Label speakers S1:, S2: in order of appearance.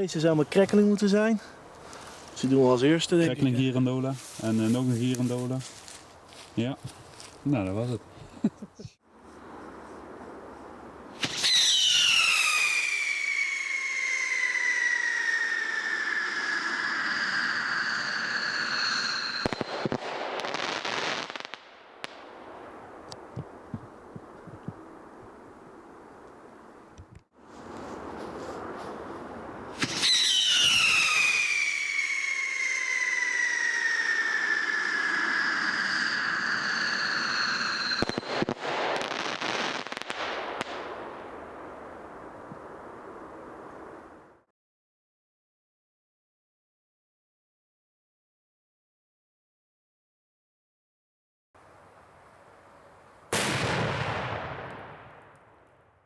S1: Deze zou maar crackling moeten zijn. Dus die doen we als eerste, denk
S2: Crackling
S1: ik.
S2: girandola en nog een girandola. Ja, nou dat was het.